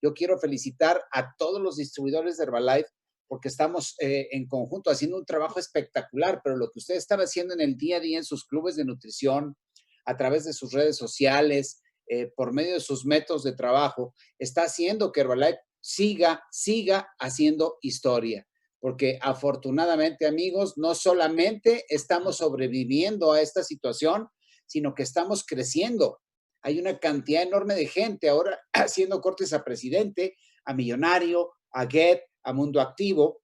Yo quiero felicitar a todos los distribuidores de Herbalife porque estamos en conjunto haciendo un trabajo espectacular, pero lo que ustedes están haciendo en el día a día en sus clubes de nutrición, a través de sus redes sociales, por medio de sus métodos de trabajo, está haciendo que Herbalife siga haciendo historia. Porque afortunadamente, amigos, no solamente estamos sobreviviendo a esta situación, sino que estamos creciendo. Hay una cantidad enorme de gente ahora haciendo cortes a presidente, a millonario, a Get, a Mundo Activo.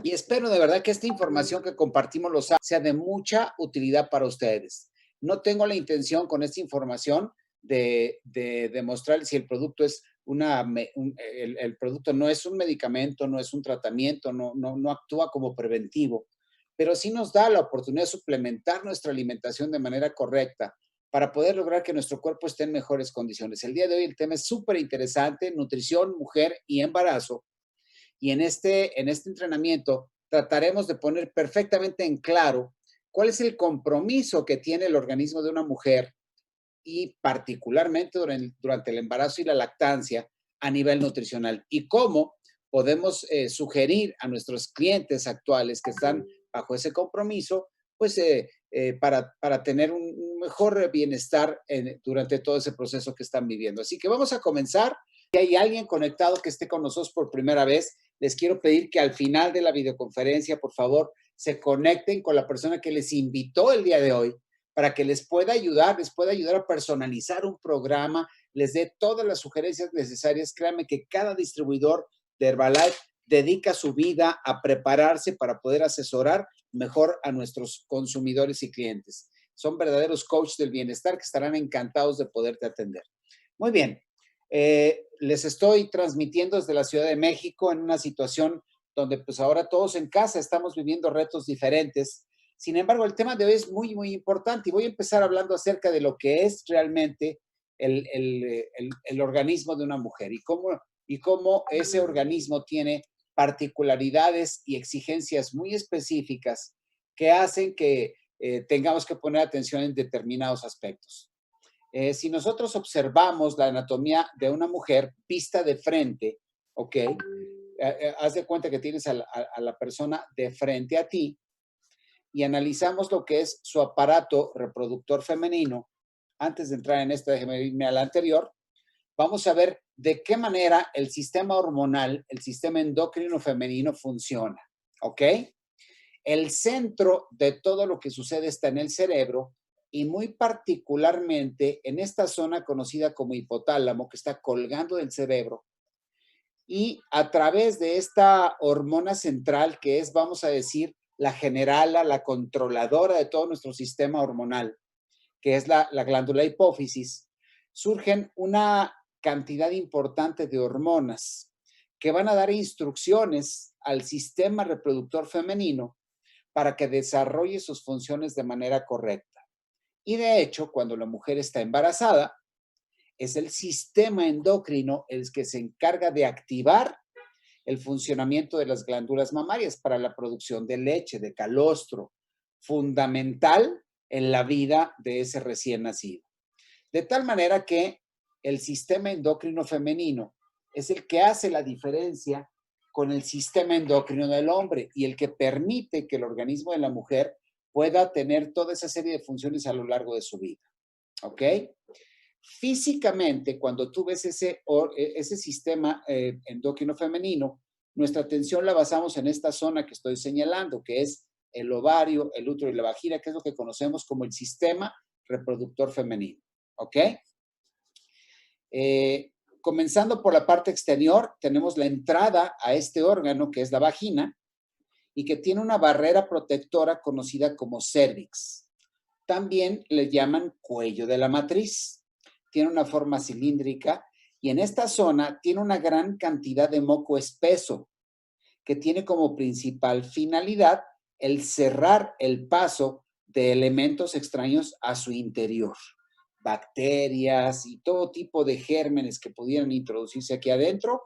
Y espero de verdad que esta información que compartimos los sea de mucha utilidad para ustedes. No tengo la intención con esta información de demostrar si el producto es el producto no es un medicamento, no es un tratamiento, no actúa como preventivo, pero sí nos da la oportunidad de suplementar nuestra alimentación de manera correcta para poder lograr que nuestro cuerpo esté en mejores condiciones. El día de hoy el tema es súper interesante, nutrición, mujer y embarazo. Y en este entrenamiento trataremos de poner perfectamente en claro cuál es el compromiso que tiene el organismo de una mujer y particularmente durante el embarazo y la lactancia a nivel nutricional y cómo podemos sugerir a nuestros clientes actuales que están bajo ese compromiso, pues para tener un mejor bienestar durante todo ese proceso que están viviendo. Así que vamos a comenzar. Si hay alguien conectado que esté con nosotros por primera vez, les quiero pedir que al final de la videoconferencia, por favor, se conecten con la persona que les invitó el día de hoy para que les pueda ayudar a personalizar un programa, les dé todas las sugerencias necesarias. Créanme que cada distribuidor de Herbalife dedica su vida a prepararse para poder asesorar mejor a nuestros consumidores y clientes. Son verdaderos coaches del bienestar que estarán encantados de poderte atender. Muy bien, les estoy transmitiendo desde la Ciudad de México en una situación donde pues ahora todos en casa estamos viviendo retos diferentes. Sin embargo, el tema de hoy es muy importante y voy a empezar hablando acerca de lo que es realmente el organismo de una mujer y cómo ese organismo tiene particularidades y exigencias muy específicas que hacen que tengamos que poner atención en determinados aspectos. Si nosotros observamos la anatomía de una mujer vista de frente, ¿ok? Haz de cuenta que tienes a la persona de frente a ti y analizamos lo que es su aparato reproductor femenino. Antes de entrar en esto, déjeme irme a la anterior. Vamos a ver de qué manera el sistema hormonal, el sistema endocrino femenino funciona, ¿ok? El centro de todo lo que sucede está en el cerebro y muy particularmente en esta zona conocida como hipotálamo, que está colgando del cerebro. Y a través de esta hormona central, que es, vamos a decir, la generala, la controladora de todo nuestro sistema hormonal, que es la glándula hipófisis, surgen una cantidad importante de hormonas que van a dar instrucciones al sistema reproductor femenino para que desarrolle sus funciones de manera correcta. Y de hecho, cuando la mujer está embarazada, es el sistema endocrino el que se encarga de activar el funcionamiento de las glándulas mamarias para la producción de leche, de calostro, fundamental en la vida de ese recién nacido. De tal manera que el sistema endocrino femenino es el que hace la diferencia con el sistema endocrino del hombre y el que permite que el organismo de la mujer pueda tener toda esa serie de funciones a lo largo de su vida. ¿Ok? Físicamente, cuando tú ves ese sistema endocrino femenino, nuestra atención la basamos en esta zona que estoy señalando, que es el ovario, el útero y la vagina, que es lo que conocemos como el sistema reproductor femenino. ¿Ok? Comenzando por la parte exterior, tenemos la entrada a este órgano, que es la vagina, y que tiene una barrera protectora conocida como cervix. También le llaman cuello de la matriz. Tiene una forma cilíndrica y en esta zona tiene una gran cantidad de moco espeso que tiene como principal finalidad el cerrar el paso de elementos extraños a su interior. Bacterias y todo tipo de gérmenes que pudieran introducirse aquí adentro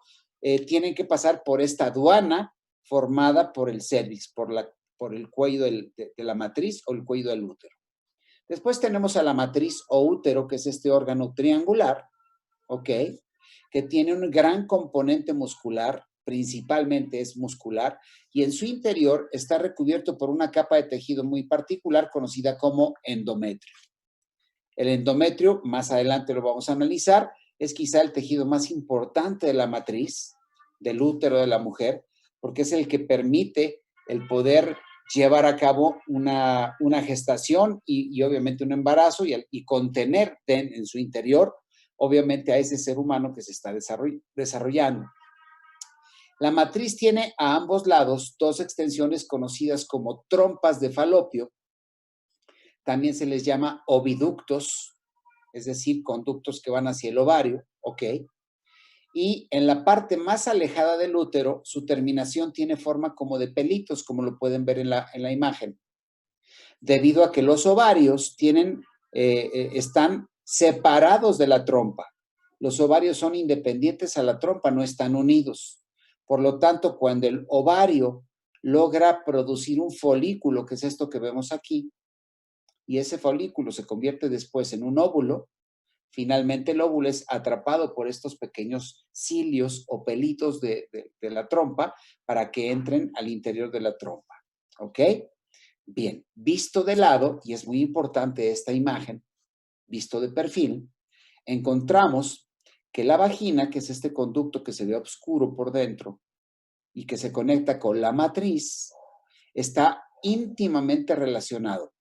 tienen que pasar por esta aduana formada por el cervix, por el cuello de la matriz o el cuello del útero. Después tenemos a la matriz o útero, que es este órgano triangular, ¿ok? que tiene un gran componente muscular, principalmente es muscular, y en su interior está recubierto por una capa de tejido muy particular conocida como endometrio. El endometrio, más adelante lo vamos a analizar, es quizá el tejido más importante de la matriz, del útero de la mujer, porque es el que permite el poder llevar a cabo una gestación y obviamente un embarazo y contener en su interior, obviamente, a ese ser humano que se está desarrollando. La matriz tiene a ambos lados dos extensiones conocidas como trompas de falopio. También se les llama oviductos, es decir, conductos que van hacia el ovario, ¿ok? Y en la parte más alejada del útero, su terminación tiene forma como de pelitos, como lo pueden ver en la imagen, debido a que los ovarios están separados de la trompa. Los ovarios son independientes a la trompa, no están unidos. Por lo tanto, cuando el ovario logra producir un folículo, que es esto que vemos aquí, y ese folículo se convierte después en un óvulo, finalmente el óvulo es atrapado por estos pequeños cilios o pelitos de la trompa para que entren al interior de la trompa. ¿Ok? Bien, visto de lado, y es muy importante esta imagen, visto de perfil, encontramos que la vagina, que es este conducto que se ve oscuro por dentro y que se conecta con la matriz, está íntimamente relacionado.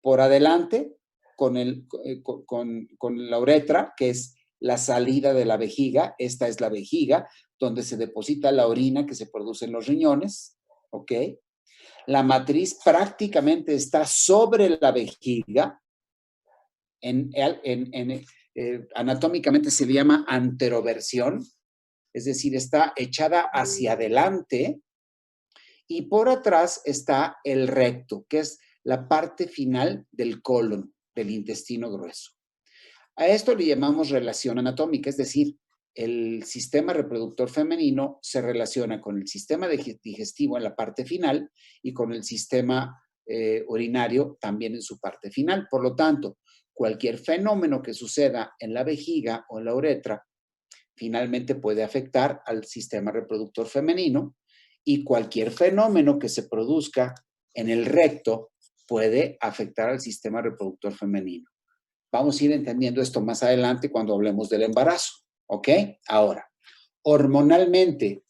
Por adelante, con la uretra, que es la salida de la vejiga. Esta es la vejiga, donde se deposita la orina que se produce en los riñones, ¿ok? La matriz prácticamente está sobre la vejiga. Anatómicamente se le llama anteroversión, es decir, está echada hacia adelante, y por atrás está el recto, que es la parte final del colon, del intestino grueso. A esto le llamamos relación anatómica, es decir, el sistema reproductor femenino se relaciona con el sistema digestivo en la parte final y con el sistema urinario también en su parte final. Por lo tanto, cualquier fenómeno que suceda en la vejiga o en la uretra finalmente puede afectar al sistema reproductor femenino, y cualquier fenómeno que se produzca en el recto puede afectar al sistema reproductor femenino. Vamos a ir entendiendo esto más adelante cuando hablemos del embarazo, ¿ok? Ahora, hormonalmente,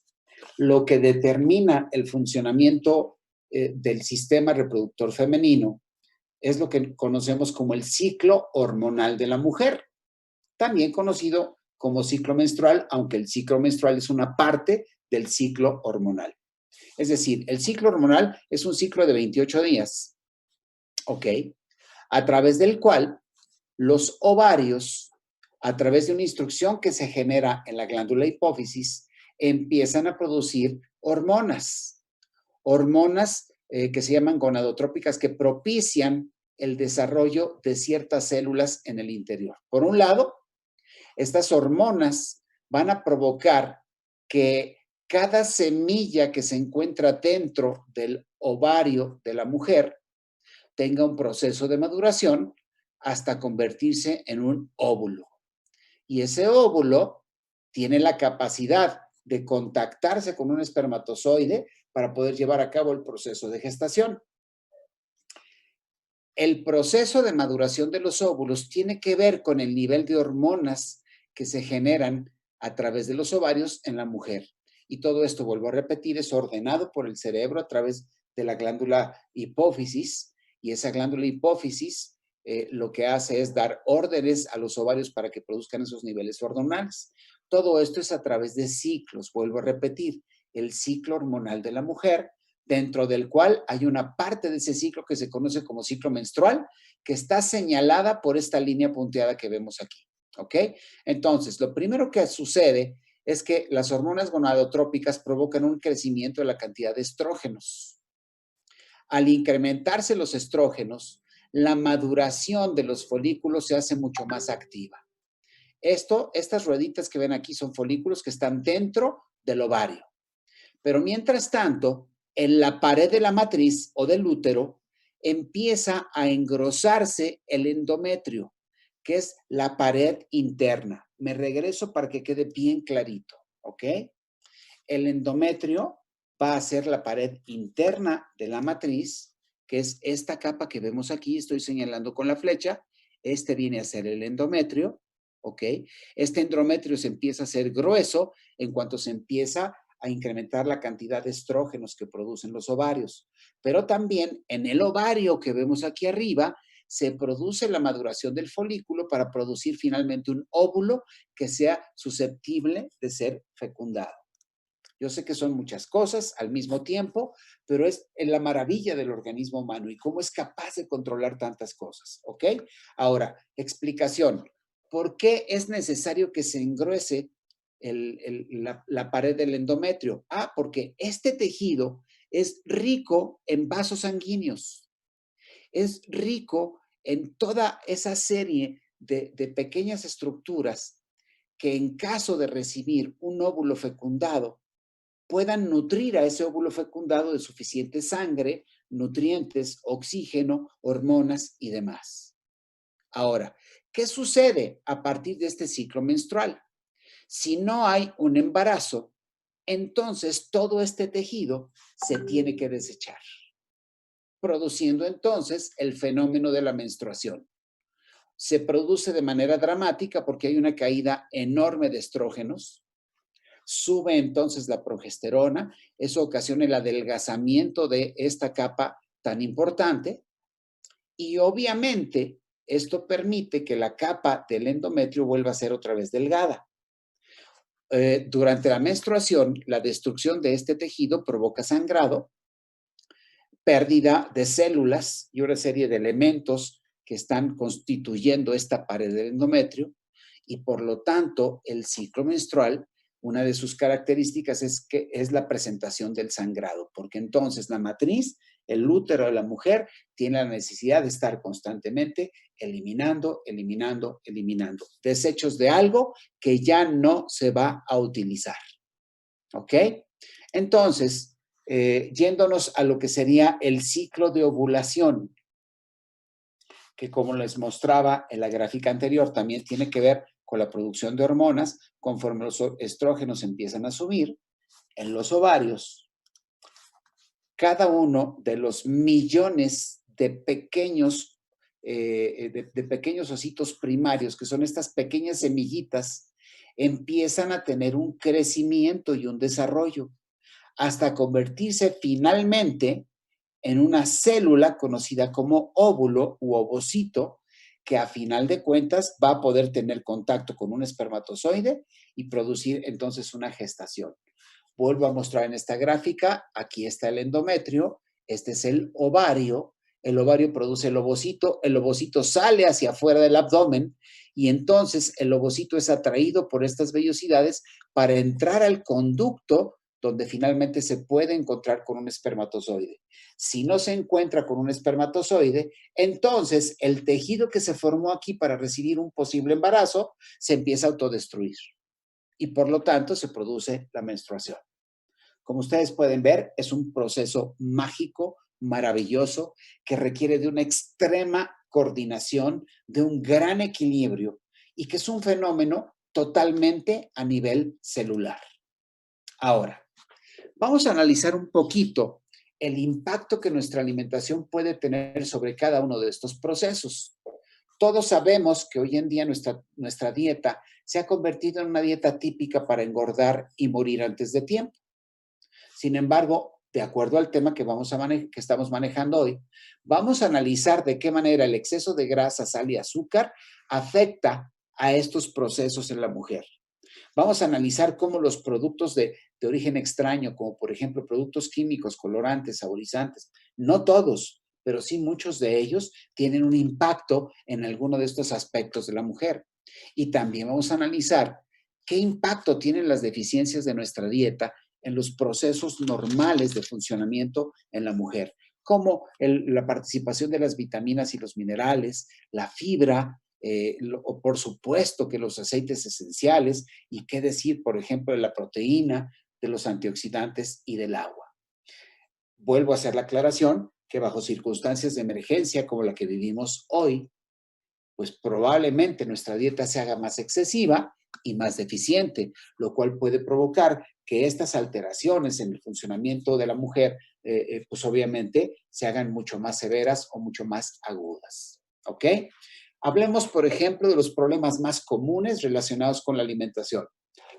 lo que determina el funcionamiento del sistema reproductor femenino es lo que conocemos como el ciclo hormonal de la mujer, también conocido como ciclo menstrual, aunque el ciclo menstrual es una parte del ciclo hormonal. Es decir, el ciclo hormonal es un ciclo de 28 días, ¿ok? A través del cual los ovarios, a través de una instrucción que se genera en la glándula hipófisis, empiezan a producir hormonas. Hormonas que se llaman gonadotrópicas, que propician el desarrollo de ciertas células en el interior. Por un lado, estas hormonas van a provocar que cada semilla que se encuentra dentro del ovario de la mujer tenga un proceso de maduración hasta convertirse en un óvulo. Y ese óvulo tiene la capacidad de contactarse con un espermatozoide para poder llevar a cabo el proceso de gestación. El proceso de maduración de los óvulos tiene que ver con el nivel de hormonas que se generan a través de los ovarios en la mujer. Y todo esto, vuelvo a repetir, es ordenado por el cerebro a través de la glándula hipófisis, y esa glándula hipófisis lo que hace es dar órdenes a los ovarios para que produzcan esos niveles hormonales. Todo esto es a través de ciclos, vuelvo a repetir, el ciclo hormonal de la mujer, dentro del cual hay una parte de ese ciclo que se conoce como ciclo menstrual, que está señalada por esta línea punteada que vemos aquí, ¿ok? Entonces, lo primero que sucede es que las hormonas gonadotrópicas provocan un crecimiento de la cantidad de estrógenos. Al incrementarse los estrógenos, la maduración de los folículos se hace mucho más activa. Estas rueditas que ven aquí son folículos que están dentro del ovario. Pero mientras tanto, en la pared de la matriz o del útero empieza a engrosarse el endometrio, que es la pared interna. me regreso para que quede bien clarito, ¿ok? El endometrio va a ser la pared interna de la matriz, que es esta capa que vemos aquí, estoy señalando con la flecha. Este viene a ser el endometrio, ¿ok? Este endometrio se empieza a hacer grueso en cuanto se empieza a incrementar la cantidad de estrógenos que producen los ovarios. Pero también en el ovario que vemos aquí arriba, se produce la maduración del folículo para producir finalmente un óvulo que sea susceptible de ser fecundado. Yo sé que son muchas cosas al mismo tiempo, pero es la maravilla del organismo humano y cómo es capaz de controlar tantas cosas, ¿ok? Ahora, explicación. ¿Por qué es necesario que se engruese la pared del endometrio? Porque este tejido es rico en vasos sanguíneos, es rico en toda esa serie de pequeñas estructuras que en caso de recibir un óvulo fecundado, puedan nutrir a ese óvulo fecundado de suficiente sangre, nutrientes, oxígeno, hormonas y demás. Ahora, ¿qué sucede a partir de este ciclo menstrual? Si no hay un embarazo, entonces todo este tejido se tiene que desechar, produciendo entonces el fenómeno de la menstruación. Se produce de manera dramática porque hay una caída enorme de estrógenos, sube entonces la progesterona, eso ocasiona el adelgazamiento de esta capa tan importante y obviamente esto permite que la capa del endometrio vuelva a ser otra vez delgada. Durante la menstruación, la destrucción de este tejido provoca sangrado, pérdida de células y una serie de elementos que están constituyendo esta pared del endometrio y por lo tanto el ciclo menstrual, una de sus características es que es la presentación del sangrado, porque entonces la matriz, el útero de la mujer, tiene la necesidad de estar constantemente eliminando, eliminando, eliminando desechos de algo que ya no se va a utilizar. ¿Ok? Entonces, yéndonos a lo que sería el ciclo de ovulación, que como les mostraba en la gráfica anterior, también tiene que ver con la producción de hormonas conforme los estrógenos empiezan a subir en los ovarios. Cada uno de los millones de pequeños, de pequeños ositos primarios, que son estas pequeñas semillitas, empiezan a tener un crecimiento y un desarrollo hasta convertirse finalmente en una célula conocida como óvulo u ovocito, que a final de cuentas va a poder tener contacto con un espermatozoide y producir entonces una gestación. Vuelvo a mostrar en esta gráfica, aquí está el endometrio, este es el ovario produce el ovocito sale hacia afuera del abdomen y entonces el ovocito es atraído por estas vellosidades para entrar al conducto donde finalmente se puede encontrar con un espermatozoide. Si no se encuentra con un espermatozoide, entonces el tejido que se formó aquí para recibir un posible embarazo se empieza a autodestruir y por lo tanto se produce la menstruación. Como ustedes pueden ver, es un proceso mágico, maravilloso, que requiere de una extrema coordinación, de un gran equilibrio y que es un fenómeno totalmente a nivel celular. Ahora, vamos a analizar un poquito el impacto que nuestra alimentación puede tener sobre cada uno de estos procesos. Todos sabemos que hoy en día nuestra dieta se ha convertido en una dieta típica para engordar y morir antes de tiempo. Sin embargo, de acuerdo al tema que estamos manejando hoy, vamos a analizar de qué manera el exceso de grasa, sal y azúcar afecta a estos procesos en la mujer. Vamos a analizar cómo los productos de origen extraño, como por ejemplo productos químicos, colorantes, saborizantes, no todos, pero sí muchos de ellos tienen un impacto en alguno de estos aspectos de la mujer. Y también vamos a analizar qué impacto tienen las deficiencias de nuestra dieta en los procesos normales de funcionamiento en la mujer, como la participación de las vitaminas y los minerales, la fibra, por supuesto que los aceites esenciales y qué decir, por ejemplo, de la proteína, de los antioxidantes y del agua. Vuelvo a hacer la aclaración que bajo circunstancias de emergencia como la que vivimos hoy, pues probablemente nuestra dieta se haga más excesiva y más deficiente, lo cual puede provocar que estas alteraciones en el funcionamiento de la mujer, pues obviamente se hagan mucho más severas o mucho más agudas. ¿Ok? Hablemos, por ejemplo, de los problemas más comunes relacionados con la alimentación,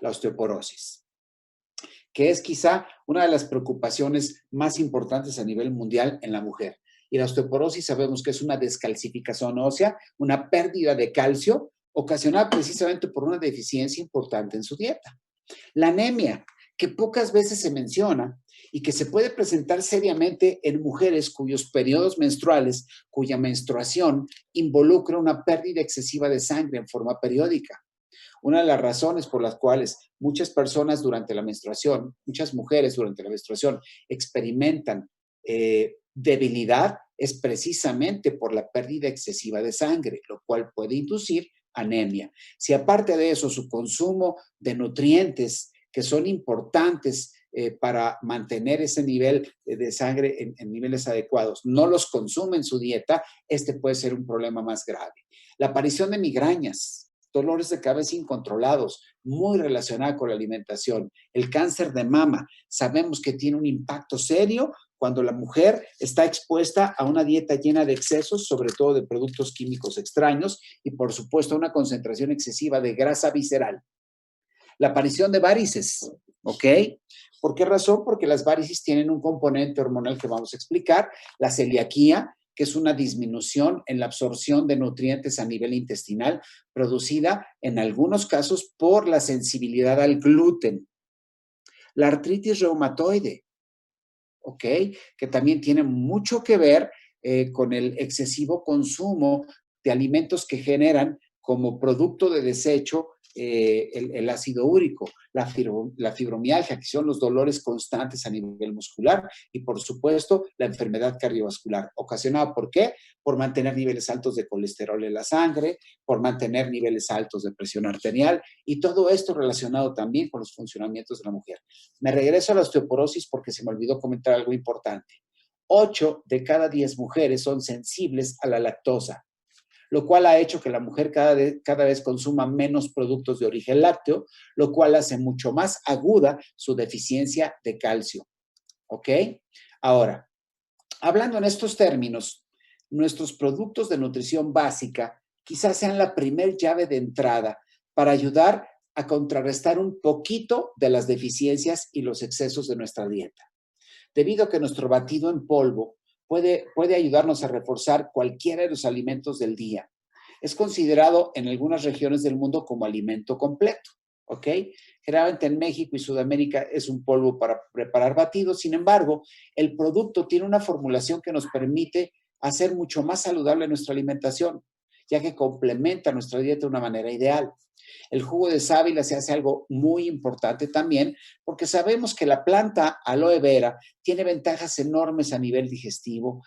la osteoporosis, que es quizá una de las preocupaciones más importantes a nivel mundial en la mujer. Y la osteoporosis sabemos que es una descalcificación ósea, una pérdida de calcio ocasionada precisamente por una deficiencia importante en su dieta. La anemia, que pocas veces se menciona y que se puede presentar seriamente en mujeres cuyos periodos menstruales, cuya menstruación involucra una pérdida excesiva de sangre en forma periódica. Una de las razones por las cuales muchas personas durante la menstruación, muchas mujeres durante la menstruación experimentan debilidad es precisamente por la pérdida excesiva de sangre, lo cual puede inducir anemia. Si aparte de eso su consumo de nutrientes que son importantes para mantener ese nivel de sangre en niveles adecuados, no los consume en su dieta, este puede ser un problema más grave. La aparición de migrañas, dolores de cabeza incontrolados, muy relacionada con la alimentación. El cáncer de mama, sabemos que tiene un impacto serio cuando la mujer está expuesta a una dieta llena de excesos, sobre todo de productos químicos extraños y, por supuesto, a una concentración excesiva de grasa visceral. La aparición de varices, ¿ok? ¿Por qué razón? Porque las varices tienen un componente hormonal que vamos a explicar, la celiaquía, que es una disminución en la absorción de nutrientes a nivel intestinal, producida en algunos casos por la sensibilidad al gluten. La artritis reumatoide, ¿ok? Que también tiene mucho que ver con el excesivo consumo de alimentos que generan como producto de desecho el ácido úrico, la fibromialgia, que son los dolores constantes a nivel muscular y, por supuesto, la enfermedad cardiovascular. ¿Ocasionada por qué? Por mantener niveles altos de colesterol en la sangre, por mantener niveles altos de presión arterial y todo esto relacionado también con los funcionamientos de la mujer. Me regreso a la osteoporosis porque se me olvidó comentar algo importante. 8 de cada 10 mujeres son sensibles a la lactosa, lo cual ha hecho que la mujer cada vez consuma menos productos de origen lácteo, lo cual hace mucho más aguda su deficiencia de calcio. ¿Ok? Ahora, hablando en estos términos, nuestros productos de nutrición básica quizás sean la primer llave de entrada para ayudar a contrarrestar un poquito de las deficiencias y los excesos de nuestra dieta. Debido a que nuestro batido en polvo puede ayudarnos a reforzar cualquiera de los alimentos del día. Es considerado en algunas regiones del mundo como alimento completo, ¿ok? Generalmente en México y Sudamérica es un polvo para preparar batidos. Sin embargo, el producto tiene una formulación que nos permite hacer mucho más saludable nuestra alimentación, ya que complementa nuestra dieta de una manera ideal. El jugo de sábila se hace algo muy importante también porque sabemos que la planta aloe vera tiene ventajas enormes a nivel digestivo,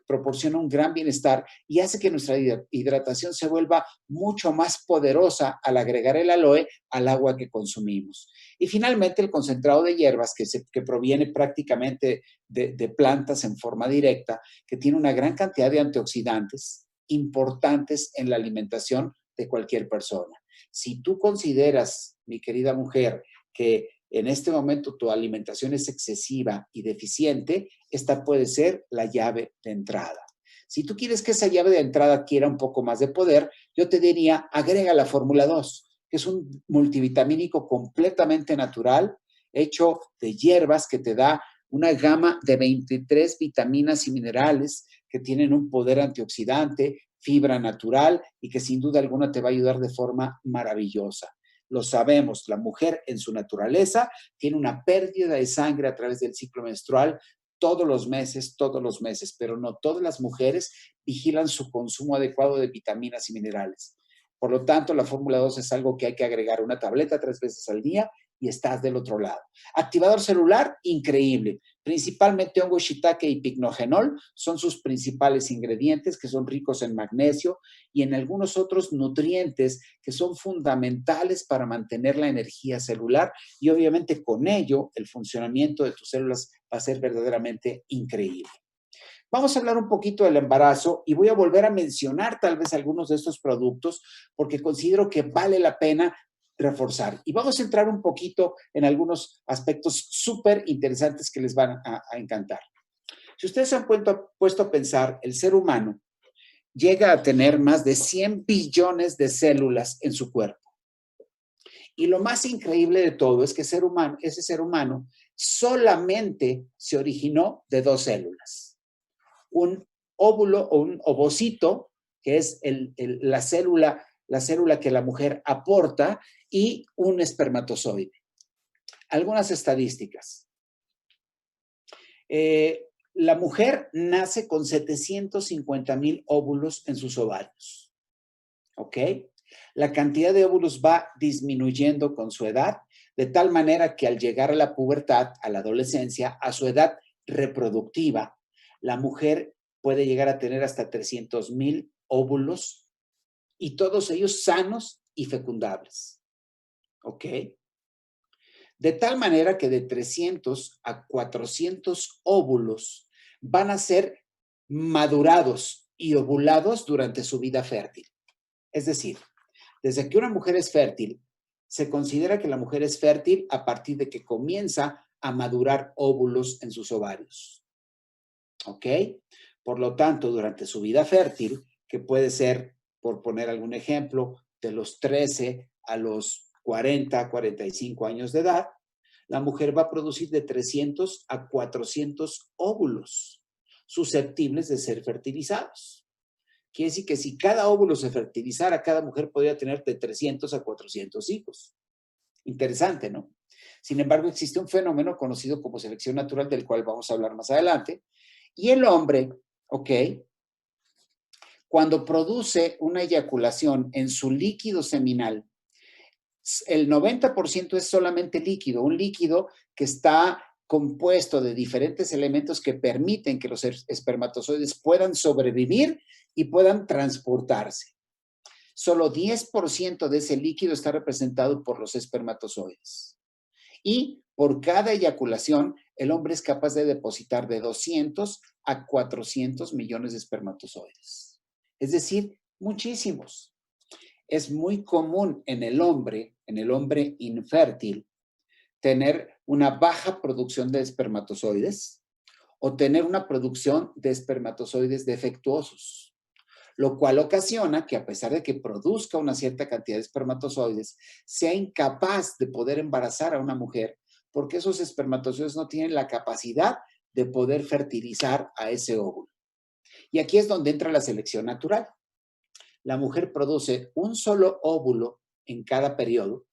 proporciona un gran bienestar y hace que nuestra hidratación se vuelva mucho más poderosa al agregar el aloe al agua que consumimos. Y finalmente el concentrado de hierbas que proviene prácticamente de plantas en forma directa, que tiene una gran cantidad de antioxidantes importantes en la alimentación de cualquier persona. Si tú consideras, mi querida mujer, que en este momento tu alimentación es excesiva y deficiente, esta puede ser la llave de entrada. Si tú quieres que esa llave de entrada adquiera un poco más de poder, yo te diría, agrega la fórmula 2, que es un multivitamínico completamente natural, hecho de hierbas que te da una gama de 23 vitaminas y minerales que tienen un poder antioxidante, fibra natural y que sin duda alguna te va a ayudar de forma maravillosa. Lo sabemos, la mujer en su naturaleza tiene una pérdida de sangre a través del ciclo menstrual todos los meses, pero no todas las mujeres vigilan su consumo adecuado de vitaminas y minerales. Por lo tanto, la fórmula 2 es algo que hay que agregar una tableta 3 veces al día y estás del otro lado. Activador celular, increíble. Principalmente hongo shiitake y picnogenol son sus principales ingredientes, que son ricos en magnesio y en algunos otros nutrientes que son fundamentales para mantener la energía celular y obviamente con ello el funcionamiento de tus células va a ser verdaderamente increíble. Vamos a hablar un poquito del embarazo y voy a volver a mencionar tal vez algunos de estos productos porque considero que vale la pena reforzar. Y vamos a entrar un poquito en algunos aspectos súper interesantes que les van a encantar. Si ustedes se han puesto a pensar, el ser humano llega a tener más de 100 billones de células en su cuerpo. Y lo más increíble de todo es que ese ser humano solamente se originó de dos células. Un óvulo o un ovocito, que es la célula que la mujer aporta, y un espermatozoide. Algunas estadísticas. La mujer nace con 750,000 óvulos en sus ovarios. ¿Ok? La cantidad de óvulos va disminuyendo con su edad, de tal manera que al llegar a la pubertad, a la adolescencia, a su edad reproductiva, la mujer puede llegar a tener hasta 300,000 óvulos y todos ellos sanos y fecundables. ¿Ok? De tal manera que de 300 a 400 óvulos van a ser madurados y ovulados durante su vida fértil. Es decir, desde que una mujer es fértil, se considera que la mujer es fértil a partir de que comienza a madurar óvulos en sus ovarios. ¿Ok? Por lo tanto, durante su vida fértil, que puede ser, por poner algún ejemplo, de los 13 a los 40, 45 años de edad, la mujer va a producir de 300 a 400 óvulos susceptibles de ser fertilizados. Quiere decir que si cada óvulo se fertilizara, cada mujer podría tener de 300 a 400 hijos. Interesante, ¿no? Sin embargo, existe un fenómeno conocido como selección natural, del cual vamos a hablar más adelante. Y el hombre, ¿ok? Cuando produce una eyaculación en su líquido seminal, el 90% es solamente líquido, un líquido que está compuesto de diferentes elementos que permiten que los espermatozoides puedan sobrevivir y puedan transportarse. Solo 10% de ese líquido está representado por los espermatozoides. Y por cada eyaculación, el hombre es capaz de depositar de 200 a 400 millones de espermatozoides. Es decir, muchísimos. Es muy común en el hombre infértil, tener una baja producción de espermatozoides o tener una producción de espermatozoides defectuosos, lo cual ocasiona que a pesar de que produzca una cierta cantidad de espermatozoides, sea incapaz de poder embarazar a una mujer porque esos espermatozoides no tienen la capacidad de poder fertilizar a ese óvulo. Y aquí es donde entra la selección natural. La mujer produce un solo óvulo en cada periodo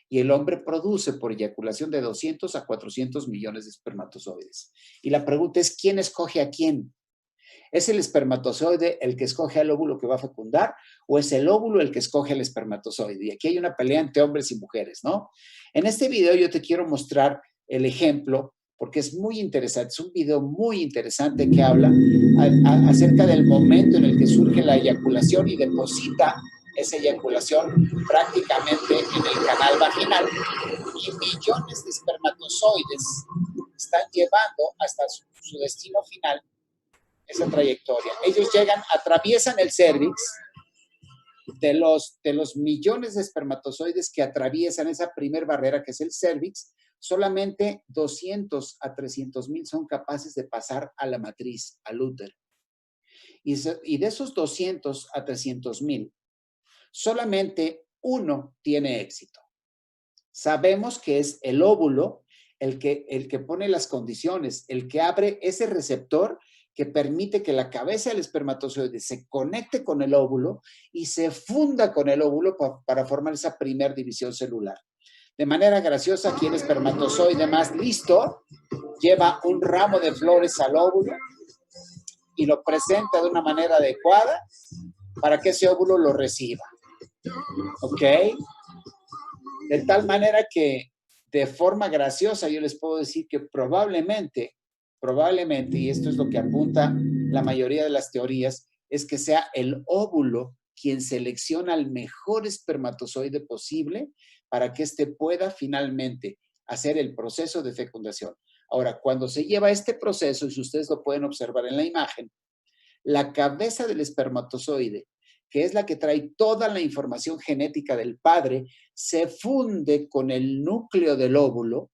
y el hombre produce por eyaculación de 200 a 400 millones de espermatozoides. Y la pregunta es, ¿quién escoge a quién? ¿Es el espermatozoide el que escoge al óvulo que va a fecundar o es el óvulo el que escoge al espermatozoide? Y aquí hay una pelea entre hombres y mujeres, ¿no? En este video yo te quiero mostrar el ejemplo porque es muy interesante, es un video muy interesante que habla acerca del momento en el que surge la eyaculación y deposita esa eyaculación prácticamente en el canal vaginal y millones de espermatozoides están llevando hasta su destino final esa trayectoria. Ellos llegan, atraviesan el cérvix. De los millones de espermatozoides que atraviesan esa primer barrera que es el cérvix, solamente 200 a 300,000 son capaces de pasar a la matriz, al útero. Y de esos 200 a 300,000, solamente uno tiene éxito. Sabemos que es el óvulo el que pone las condiciones, el que abre ese receptor que permite que la cabeza del espermatozoide se conecte con el óvulo y se funda con el óvulo para formar esa primera división celular. De manera graciosa, aquí el espermatozoide más listo lleva un ramo de flores al óvulo y lo presenta de una manera adecuada para que ese óvulo lo reciba. ¿Ok? De tal manera que de forma graciosa yo les puedo decir que probablemente, y esto es lo que apunta la mayoría de las teorías, es que sea el óvulo quien selecciona el mejor espermatozoide posible para que éste pueda finalmente hacer el proceso de fecundación. Ahora, cuando se lleva este proceso, y si ustedes lo pueden observar en la imagen, la cabeza del espermatozoide, que es la que trae toda la información genética del padre, se funde con el núcleo del óvulo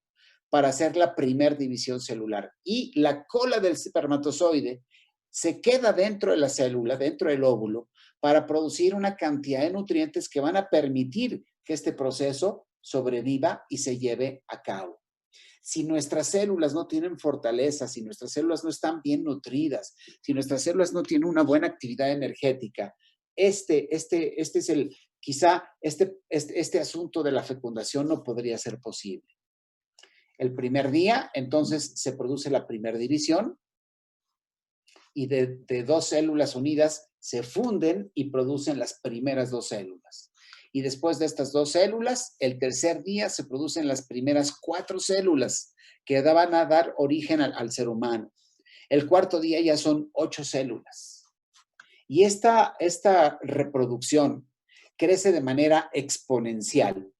para hacer la primer división celular. Y la cola del espermatozoide se queda dentro de la célula, dentro del óvulo, para producir una cantidad de nutrientes que van a permitir que este proceso sobreviva y se lleve a cabo. Si nuestras células no tienen fortaleza, si nuestras células no están bien nutridas, si nuestras células no tienen una buena actividad energética, es quizá este asunto de la fecundación no podría ser posible. El primer día, entonces, se produce la primera división y de dos células unidas se funden y producen las primeras dos células. Y después de estas dos células, el tercer día se producen las primeras 4 células que van a dar origen al ser humano. El cuarto día ya son 8 células. Y esta reproducción crece de manera exponencial.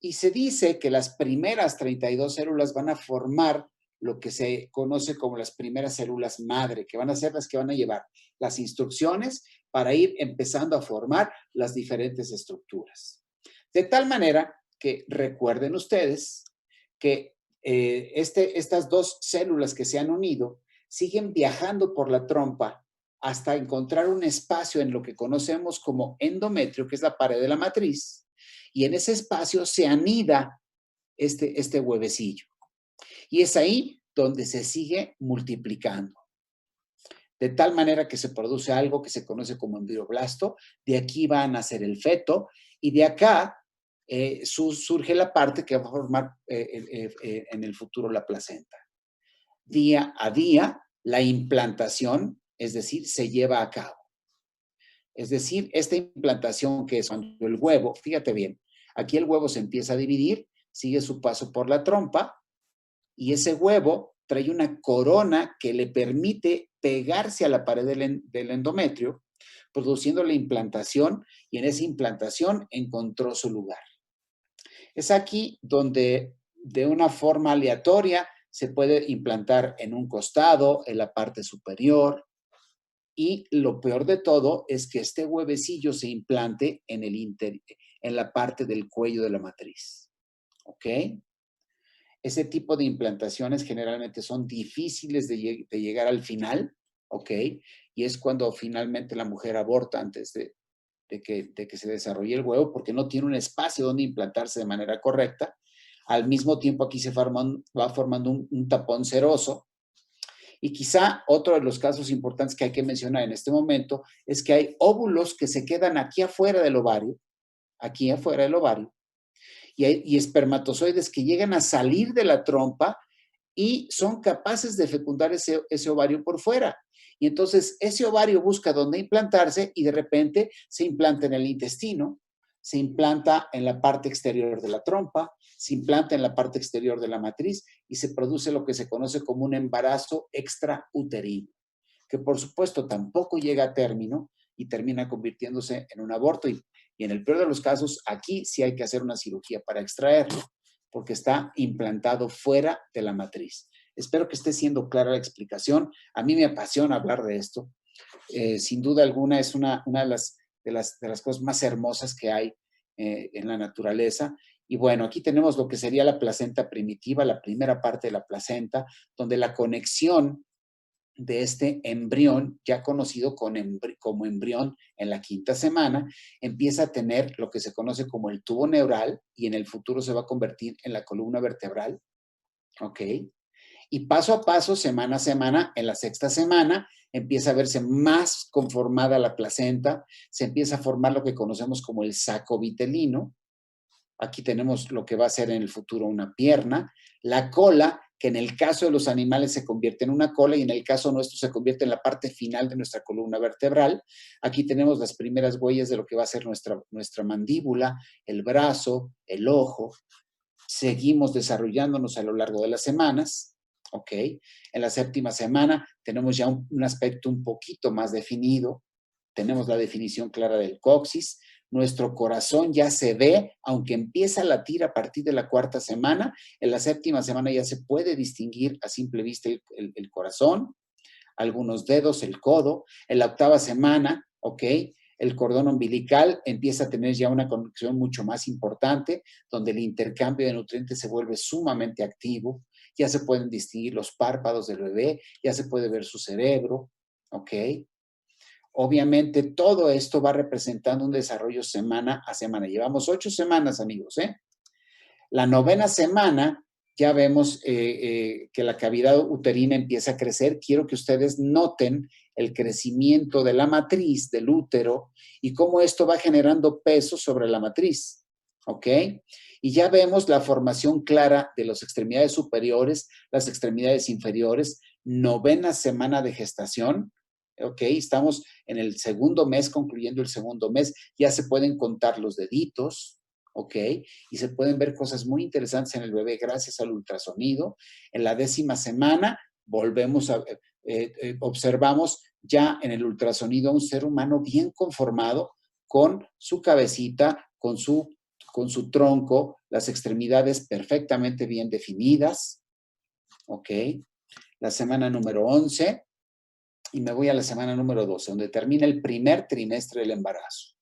Y se dice que las primeras 32 células van a formar lo que se conoce como las primeras células madre, que van a ser las que van a llevar las instrucciones para ir empezando a formar las diferentes estructuras. De tal manera que recuerden ustedes que estas dos células que se han unido siguen viajando por la trompa hasta encontrar un espacio en lo que conocemos como endometrio, que es la pared de la matriz, y en ese espacio se anida este huevecillo. Y es ahí donde se sigue multiplicando. De tal manera que se produce algo que se conoce como embrioblasto, de aquí va a nacer el feto, y de acá surge la parte que va a formar en el futuro la placenta. Día a día, la implantación, es decir, se lleva a cabo. Es decir, esta implantación que es cuando el huevo, fíjate bien, aquí el huevo se empieza a dividir, sigue su paso por la trompa y ese huevo trae una corona que le permite pegarse a la pared del endometrio, produciendo la implantación y en esa implantación encontró su lugar. Es aquí donde de una forma aleatoria se puede implantar en un costado, en la parte superior, y lo peor de todo es que este huevecillo se implante en la parte del cuello de la matriz. ¿Ok? Ese tipo de implantaciones generalmente son difíciles de llegar al final. ¿Ok? Y es cuando finalmente la mujer aborta antes de que se desarrolle el huevo porque no tiene un espacio donde implantarse de manera correcta. Al mismo tiempo aquí va formando un tapón seroso. Y quizá otro de los casos importantes que hay que mencionar en este momento es que hay óvulos que se quedan aquí afuera del ovario, y espermatozoides que llegan a salir de la trompa y son capaces de fecundar ese ovario por fuera. Y entonces ese ovario busca dónde implantarse y de repente se implanta en el intestino, se implanta en la parte exterior de la trompa, se implanta en la parte exterior de la matriz y se produce lo que se conoce como un embarazo extrauterino, que por supuesto tampoco llega a término y termina convirtiéndose en un aborto. Y en el peor de los casos, aquí sí hay que hacer una cirugía para extraerlo, porque está implantado fuera de la matriz. Espero que esté siendo clara la explicación. A mí me apasiona hablar de esto. Sin duda alguna es una de las cosas más hermosas que hay en la naturaleza. Y bueno, aquí tenemos lo que sería la placenta primitiva, la primera parte de la placenta, donde la conexión de este embrión, ya conocido como embrión en la 5ª semana, empieza a tener lo que se conoce como el tubo neural y en el futuro se va a convertir en la columna vertebral. ¿Ok? Y paso a paso, semana a semana, en la 6ª semana, empieza a verse más conformada la placenta, se empieza a formar lo que conocemos como el saco vitelino. Aquí tenemos lo que va a ser en el futuro una pierna, la cola, que en el caso de los animales se convierte en una cola y en el caso nuestro se convierte en la parte final de nuestra columna vertebral. Aquí tenemos las primeras huellas de lo que va a ser nuestra mandíbula, el brazo, el ojo. Seguimos desarrollándonos a lo largo de las semanas. ¿Ok? En la 7ª semana tenemos ya un aspecto un poquito más definido. Tenemos la definición clara del coxis. nuestro corazón ya se ve, aunque empieza a latir a partir de la cuarta semana, en la séptima semana ya se puede distinguir a simple vista el corazón, algunos dedos, el codo. En la octava semana, ¿ok? El cordón umbilical empieza a tener ya una conexión mucho más importante, donde el intercambio de nutrientes se vuelve sumamente activo. Ya se pueden distinguir los párpados del bebé, ya se puede ver su cerebro, ¿ok? Obviamente todo esto va representando un desarrollo semana a semana. Llevamos 8 semanas, amigos, ¿eh? La novena semana ya vemos que la cavidad uterina empieza a crecer. Quiero que ustedes noten el crecimiento de la matriz, del útero, y cómo esto va generando peso sobre la matriz, ¿ok? Y ya vemos la formación clara de las extremidades superiores, las extremidades inferiores, novena semana de gestación, ¿ok? Estamos en el segundo mes, concluyendo el segundo mes, ya se pueden contar los deditos, ¿ok? Y se pueden ver cosas muy interesantes en el bebé gracias al ultrasonido. En la 10ª semana volvemos a, observamos ya en el ultrasonido a un ser humano bien conformado con su cabecita, con su tronco, las extremidades perfectamente bien definidas, ¿ok? La semana número 11, y me voy a la semana número 12, donde termina el primer trimestre del embarazo,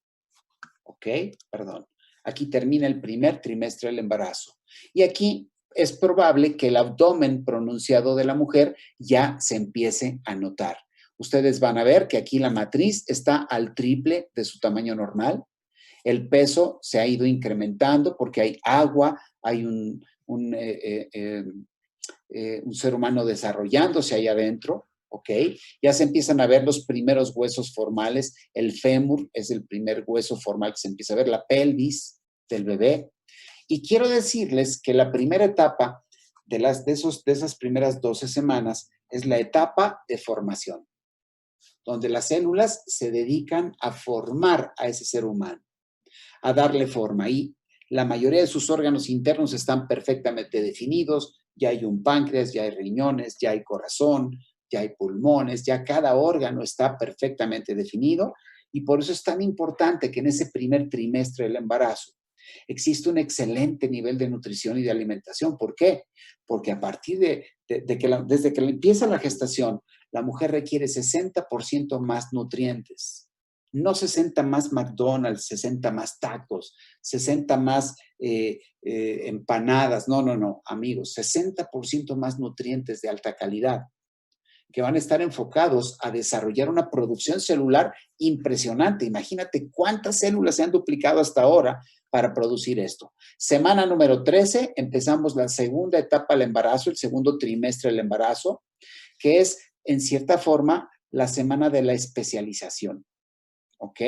¿ok? Perdón. Aquí termina el primer trimestre del embarazo. Y aquí es probable que el abdomen pronunciado de la mujer ya se empiece a notar. Ustedes van a ver que aquí la matriz está al triple de su tamaño normal. El peso se ha ido incrementando porque hay agua, hay un ser humano desarrollándose ahí adentro. ¿Ok? Ya se empiezan a ver los primeros huesos formales. El fémur es el primer hueso formal que se empieza a ver, la pelvis del bebé. Y quiero decirles que la primera etapa de esas primeras 12 semanas es la etapa de formación, donde las células se dedican a formar a ese ser humano, a darle forma. Y la mayoría de sus órganos internos están perfectamente definidos. Ya hay un páncreas, ya hay riñones, ya hay corazón, ya hay pulmones, ya cada órgano está perfectamente definido. Y por eso es tan importante que en ese primer trimestre del embarazo existe un excelente nivel de nutrición y de alimentación. ¿Por qué? Porque a partir desde que empieza la gestación, la mujer requiere 60% más nutrientes. No 60 más McDonald's, 60 más tacos, 60 más empanadas. No, no, no, amigos, 60% más nutrientes de alta calidad que van a estar enfocados a desarrollar una producción celular impresionante. Imagínate cuántas células se han duplicado hasta ahora para producir esto. Semana número 13, empezamos la segunda etapa del embarazo, el segundo trimestre del embarazo, que es, en cierta forma, la semana de la especialización. ¿Ok?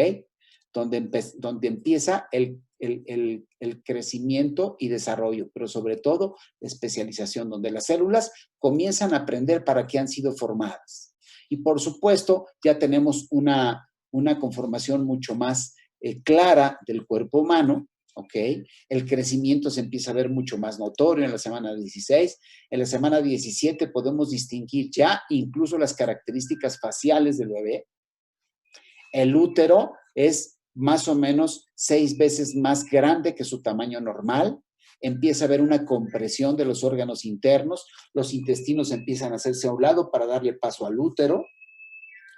Donde empieza el crecimiento y desarrollo, pero sobre todo la especialización, donde las células comienzan a aprender para qué han sido formadas. Y por supuesto, ya tenemos una conformación mucho más clara del cuerpo humano, ¿ok? El crecimiento se empieza a ver mucho más notorio en la semana 16. En la semana 17 podemos distinguir ya incluso las características faciales del bebé. El útero es más o menos 6 veces más grande que su tamaño normal. Empieza a haber una compresión de los órganos internos. Los intestinos empiezan a hacerse a un lado para darle paso al útero.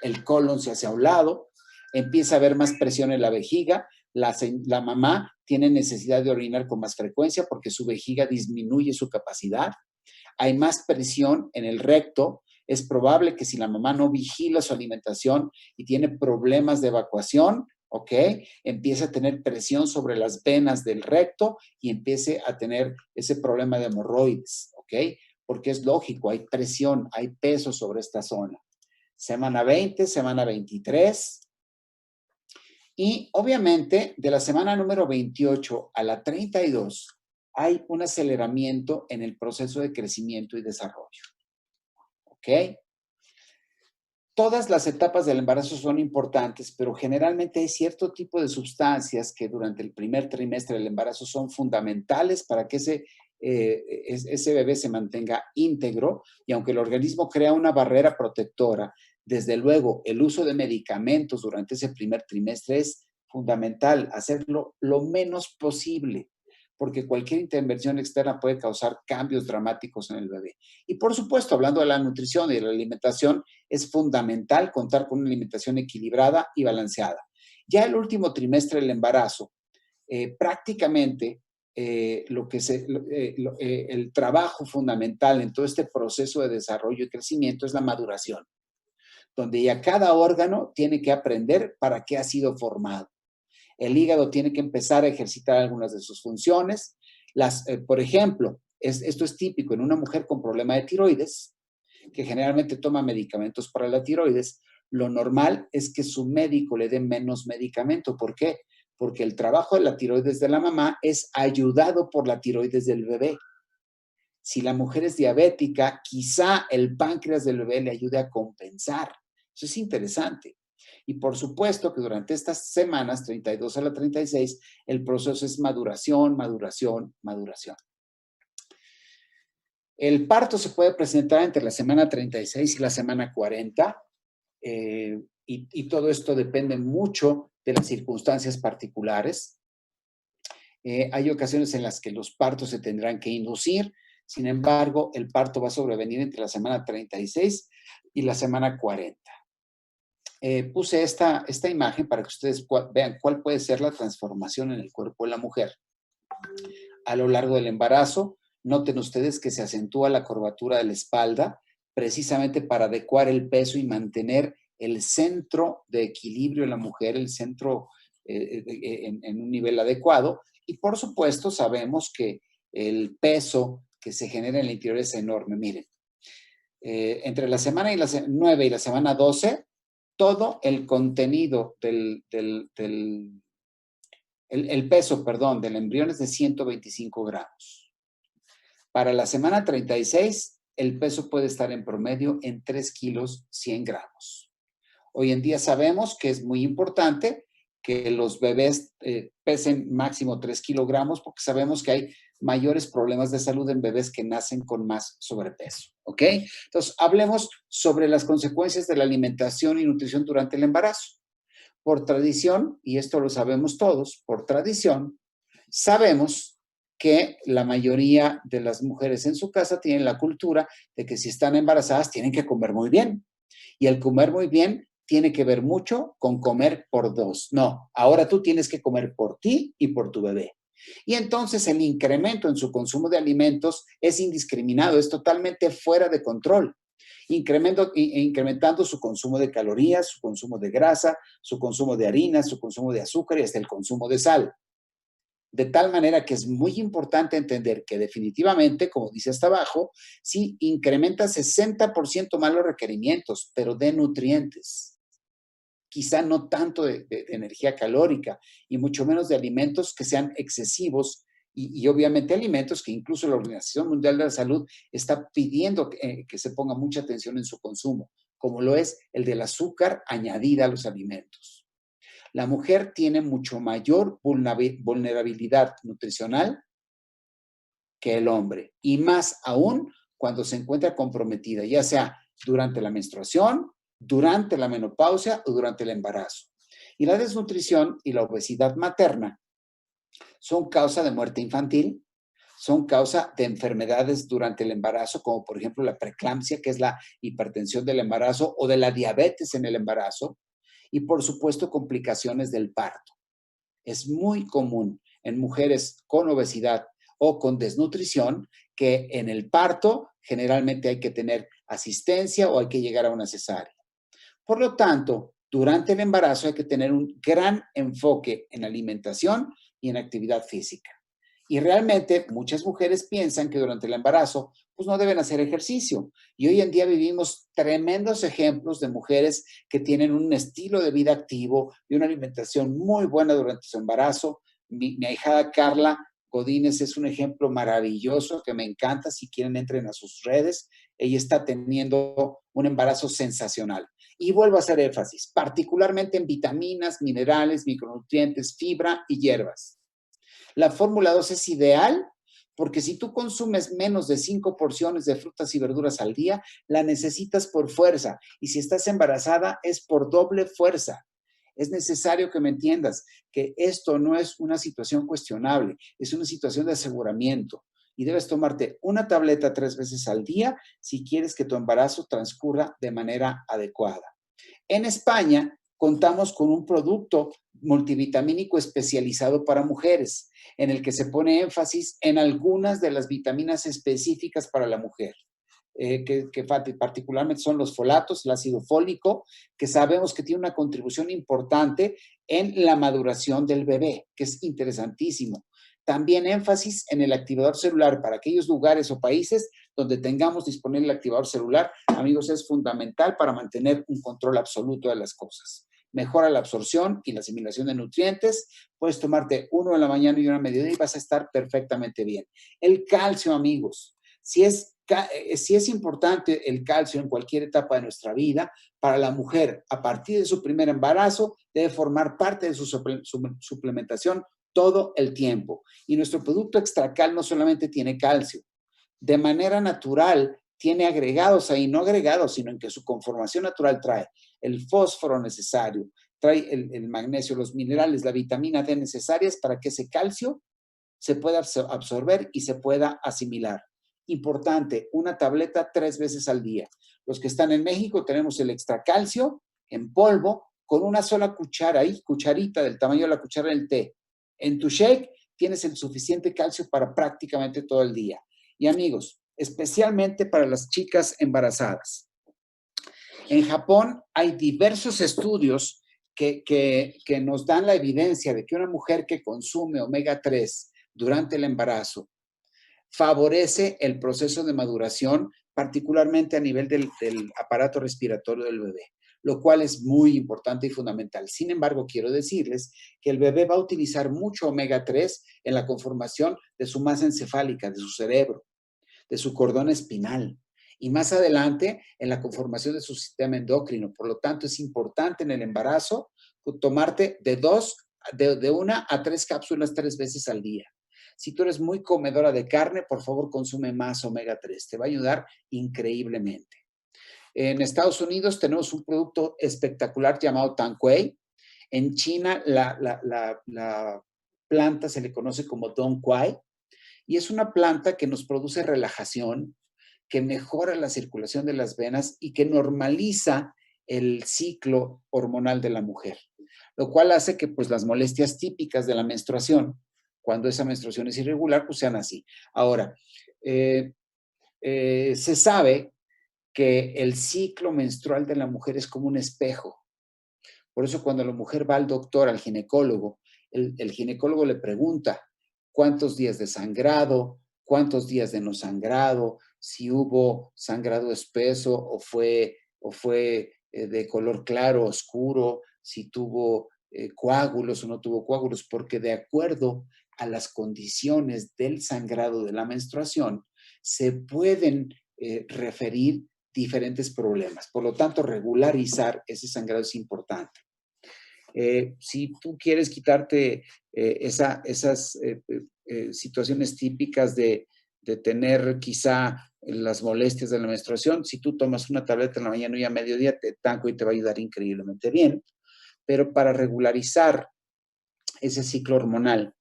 El colon se hace a un lado. Empieza a haber más presión en la vejiga. La mamá tiene necesidad de orinar con más frecuencia porque su vejiga disminuye su capacidad. Hay más presión en el recto. Es probable que si la mamá no vigila su alimentación y tiene problemas de evacuación, ¿ok? Empiece a tener presión sobre las venas del recto y empiece a tener ese problema de hemorroides, ¿ok? Porque es lógico, hay presión, hay peso sobre esta zona. Semana 20, semana 23. Y obviamente de la semana número 28 a la 32 hay un aceleramiento en el proceso de crecimiento y desarrollo. ¿Ok? Todas las etapas del embarazo son importantes, pero generalmente hay cierto tipo de sustancias que durante el primer trimestre del embarazo son fundamentales para que ese bebé se mantenga íntegro y aunque el organismo crea una barrera protectora, desde luego el uso de medicamentos durante ese primer trimestre es fundamental, hacerlo lo menos posible, porque cualquier intervención externa puede causar cambios dramáticos en el bebé. Y por supuesto, hablando de la nutrición y de la alimentación, es fundamental contar con una alimentación equilibrada y balanceada. Ya el último trimestre del embarazo, prácticamente el trabajo fundamental en todo este proceso de desarrollo y crecimiento es la maduración, donde ya cada órgano tiene que aprender para qué ha sido formado. El hígado tiene que empezar a ejercitar algunas de sus funciones. Por ejemplo, esto es típico en una mujer con problema de tiroides, que generalmente toma medicamentos para la tiroides. Lo normal es que su médico le dé menos medicamento. ¿Por qué? Porque el trabajo de la tiroides de la mamá es ayudado por la tiroides del bebé. Si la mujer es diabética, quizá el páncreas del bebé le ayude a compensar. Eso es interesante. Y por supuesto que durante estas semanas, 32 a la 36, el proceso es maduración, maduración, maduración. El parto se puede presentar entre la semana 36 y la semana 40, y todo esto depende mucho de las circunstancias particulares. Hay ocasiones en las que los partos se tendrán que inducir, sin embargo, el parto va a sobrevenir entre la semana 36 y la semana 40. Puse esta imagen para que ustedes vean cuál puede ser la transformación en el cuerpo de la mujer a lo largo del embarazo. Noten ustedes que se acentúa la curvatura de la espalda precisamente para adecuar el peso y mantener el centro de equilibrio en la mujer, el centro en un nivel adecuado. Y por supuesto sabemos que el peso que se genera en el interior es enorme. Miren, entre la semana 9 y la semana 12, todo el contenido el peso, perdón, del embrión es de 125 gramos. Para la semana 36, el peso puede estar en promedio en 3 kilos 100 gramos. Hoy en día sabemos que es muy importante que los bebés pesen máximo 3 kilogramos porque sabemos que hay mayores problemas de salud en bebés que nacen con más sobrepeso, ¿ok? Entonces, hablemos sobre las consecuencias de la alimentación y nutrición durante el embarazo. Por tradición, y esto lo sabemos todos, por tradición, sabemos que la mayoría de las mujeres en su casa tienen la cultura de que si están embarazadas tienen que comer muy bien. Y el comer muy bien tiene que ver mucho con comer por dos. No, ahora tú tienes que comer por ti y por tu bebé. Y entonces el incremento en su consumo de alimentos es indiscriminado, es totalmente fuera de control, incrementando su consumo de calorías, su consumo de grasa, su consumo de harina, su consumo de azúcar y hasta el consumo de sal. De tal manera que es muy importante entender que definitivamente, como dice hasta abajo, sí incrementa 60% más los requerimientos, pero de nutrientes. Quizá no tanto de energía calórica y mucho menos de alimentos que sean excesivos y obviamente alimentos que incluso la Organización Mundial de la Salud está pidiendo que se ponga mucha atención en su consumo, como lo es el del azúcar añadida a los alimentos. La mujer tiene mucho mayor vulnerabilidad nutricional que el hombre, y más aún cuando se encuentra comprometida, ya sea durante la menstruación, durante la menopausia o durante el embarazo. Y la desnutrición y la obesidad materna son causa de muerte infantil, son causa de enfermedades durante el embarazo, como por ejemplo la preeclampsia, que es la hipertensión del embarazo, o de la diabetes en el embarazo, y por supuesto complicaciones del parto. Es muy común en mujeres con obesidad o con desnutrición que en el parto generalmente hay que tener asistencia o hay que llegar a una cesárea. Por lo tanto, durante el embarazo hay que tener un gran enfoque en alimentación y en actividad física. Y realmente muchas mujeres piensan que durante el embarazo pues no deben hacer ejercicio. Y hoy en día vivimos tremendos ejemplos de mujeres que tienen un estilo de vida activo y una alimentación muy buena durante su embarazo. Mi ahijada Carla Godínez es un ejemplo maravilloso que me encanta. Si quieren, entren a sus redes. Ella está teniendo un embarazo sensacional. Y vuelvo a hacer énfasis, particularmente en vitaminas, minerales, micronutrientes, fibra y hierbas. La fórmula 2 es ideal porque si tú consumes menos de 5 porciones de frutas y verduras al día, la necesitas por fuerza. Y si estás embarazada, es por doble fuerza. Es necesario que me entiendas que esto no es una situación cuestionable, es una situación de aseguramiento y debes tomarte una tableta 3 veces al día si quieres que tu embarazo transcurra de manera adecuada. En España contamos con un producto multivitamínico especializado para mujeres, en el que se pone énfasis en algunas de las vitaminas específicas para la mujer. Que particularmente son los folatos, el ácido fólico, que sabemos que tiene una contribución importante en la maduración del bebé, que es interesantísimo. También énfasis en el activador celular para aquellos lugares o países donde tengamos disponible el activador celular. Amigos, es fundamental para mantener un control absoluto de las cosas. Mejora la absorción y la asimilación de nutrientes. Puedes tomarte uno en la mañana y uno a mediodía y vas a estar perfectamente bien. El calcio, amigos, si es importante el calcio en cualquier etapa de nuestra vida, para la mujer, a partir de su primer embarazo, debe formar parte de su suplementación todo el tiempo. Y nuestro producto Extracal no solamente tiene calcio, de manera natural tiene agregados ahí, no agregados, sino en que su conformación natural trae el fósforo necesario, trae el magnesio, los minerales, la vitamina D necesarias para que ese calcio se pueda absorber y se pueda asimilar. Importante, una tableta 3 veces al día. Los que están en México tenemos el extracalcio en polvo con una sola cuchara ahí, cucharita del tamaño de la cuchara del té. En tu shake tienes el suficiente calcio para prácticamente todo el día. Y amigos, especialmente para las chicas embarazadas. En Japón hay diversos estudios que nos dan la evidencia de que una mujer que consume omega 3 durante el embarazo favorece el proceso de maduración, particularmente a nivel del aparato respiratorio del bebé, lo cual es muy importante y fundamental. Sin embargo, quiero decirles que el bebé va a utilizar mucho omega 3 en la conformación de su masa encefálica, de su cerebro, de su cordón espinal y más adelante en la conformación de su sistema endocrino. Por lo tanto, es importante en el embarazo tomarte de 1 a 3 cápsulas 3 veces al día. Si tú eres muy comedora de carne, por favor, consume más omega 3. Te va a ayudar increíblemente. En Estados Unidos tenemos un producto espectacular llamado Tanquay. En China la planta se le conoce como Dong Quai y es una planta que nos produce relajación, que mejora la circulación de las venas y que normaliza el ciclo hormonal de la mujer, lo cual hace que pues las molestias típicas de la menstruación, cuando esa menstruación es irregular, pues sean así. Ahora, se sabe que el ciclo menstrual de la mujer es como un espejo. Por eso cuando la mujer va al doctor, al ginecólogo, el ginecólogo le pregunta cuántos días de sangrado, cuántos días de no sangrado, si hubo sangrado espeso o fue de color claro, oscuro, si tuvo coágulos o no tuvo coágulos, porque de acuerdo a las condiciones del sangrado de la menstruación, se pueden referir diferentes problemas. Por lo tanto, regularizar ese sangrado es importante. Si tú quieres quitarte esas situaciones típicas de tener quizá las molestias de la menstruación, si tú tomas una tableta en la mañana y a mediodía, Tanquay te va a ayudar increíblemente bien. Pero para regularizar ese ciclo hormonal,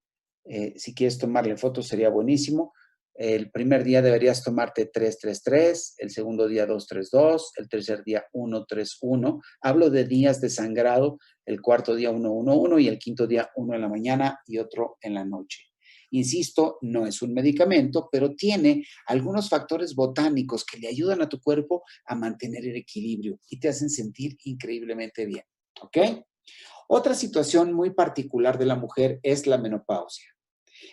si quieres tomarle fotos sería buenísimo. El primer día deberías tomarte 3-3-3, el segundo día 2-3-2, el tercer día 1-3-1. Hablo de días de sangrado, el cuarto día 1-1-1 y el quinto día 1 en la mañana y otro en la noche. Insisto, no es un medicamento, pero tiene algunos factores botánicos que le ayudan a tu cuerpo a mantener el equilibrio y te hacen sentir increíblemente bien. ¿Ok? Otra situación muy particular de la mujer es la menopausia.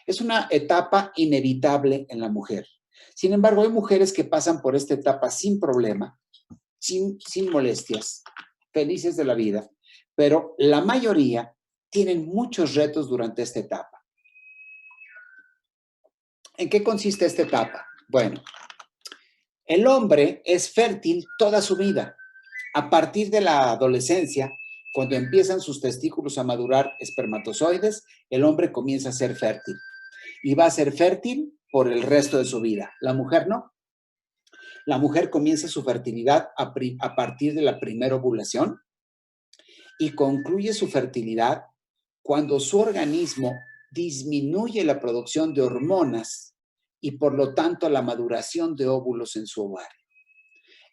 Es una etapa inevitable en la mujer. Sin embargo, hay mujeres que pasan por esta etapa sin problema, sin molestias, felices de la vida, pero la mayoría tienen muchos retos durante esta etapa. ¿En qué consiste esta etapa? Bueno, el hombre es fértil toda su vida. A partir de la adolescencia, cuando empiezan sus testículos a madurar espermatozoides, el hombre comienza a ser fértil. Y va a ser fértil por el resto de su vida. La mujer no. La mujer comienza su fertilidad a partir de la primera ovulación y concluye su fertilidad cuando su organismo disminuye la producción de hormonas y por lo tanto la maduración de óvulos en su ovario.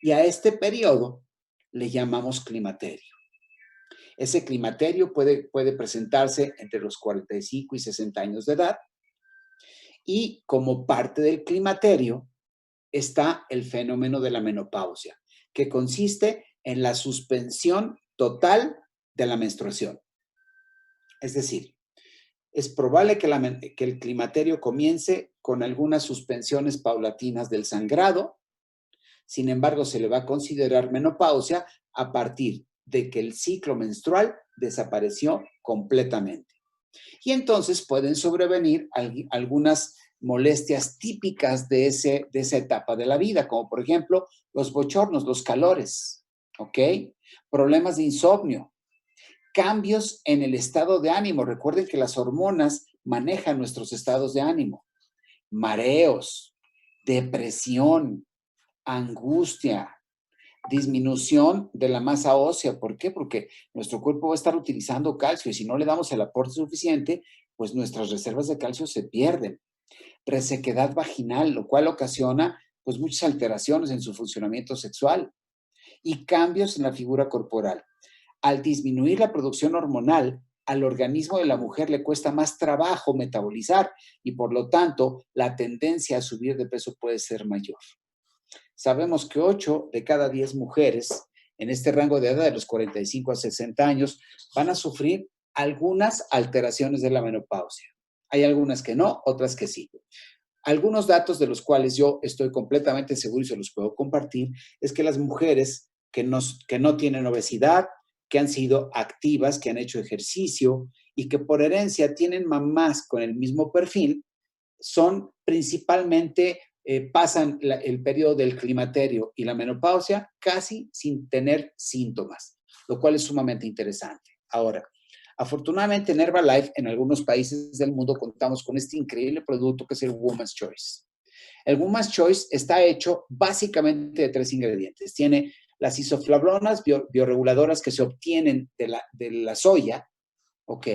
Y a este periodo le llamamos climaterio. Ese climaterio puede presentarse entre los 45 y 60 años de edad, y como parte del climaterio está el fenómeno de la menopausia, que consiste en la suspensión total de la menstruación. Es decir, es probable que el climaterio comience con algunas suspensiones paulatinas del sangrado. Sin embargo, se le va a considerar menopausia a partir de que el ciclo menstrual desapareció completamente. Y entonces pueden sobrevenir algunas molestias típicas de esa etapa de la vida, como por ejemplo los bochornos, los calores, ¿ok? Problemas de insomnio, cambios en el estado de ánimo. Recuerden que las hormonas manejan nuestros estados de ánimo. Mareos, depresión, angustia, disminución de la masa ósea. ¿Por qué? Porque nuestro cuerpo va a estar utilizando calcio y si no le damos el aporte suficiente, pues nuestras reservas de calcio se pierden. Resequedad vaginal, lo cual ocasiona pues muchas alteraciones en su funcionamiento sexual y cambios en la figura corporal. Al disminuir la producción hormonal, al organismo de la mujer le cuesta más trabajo metabolizar y por lo tanto la tendencia a subir de peso puede ser mayor. Sabemos que 8 de cada 10 mujeres en este rango de edad de los 45 a 60 años van a sufrir algunas alteraciones de la menopausia. Hay algunas que no, otras que sí. Algunos datos de los cuales yo estoy completamente seguro y se los puedo compartir es que las mujeres que no tienen obesidad, que han sido activas, que han hecho ejercicio y que por herencia tienen mamás con el mismo perfil, son principalmente, pasan el periodo del climaterio y la menopausia casi sin tener síntomas, lo cual es sumamente interesante. Ahora, afortunadamente en Herbalife, en algunos países del mundo, contamos con este increíble producto que es el Woman's Choice. El Woman's Choice está hecho básicamente de 3 ingredientes. Tiene las isoflavonas bioreguladoras que se obtienen de la soya, ¿ok?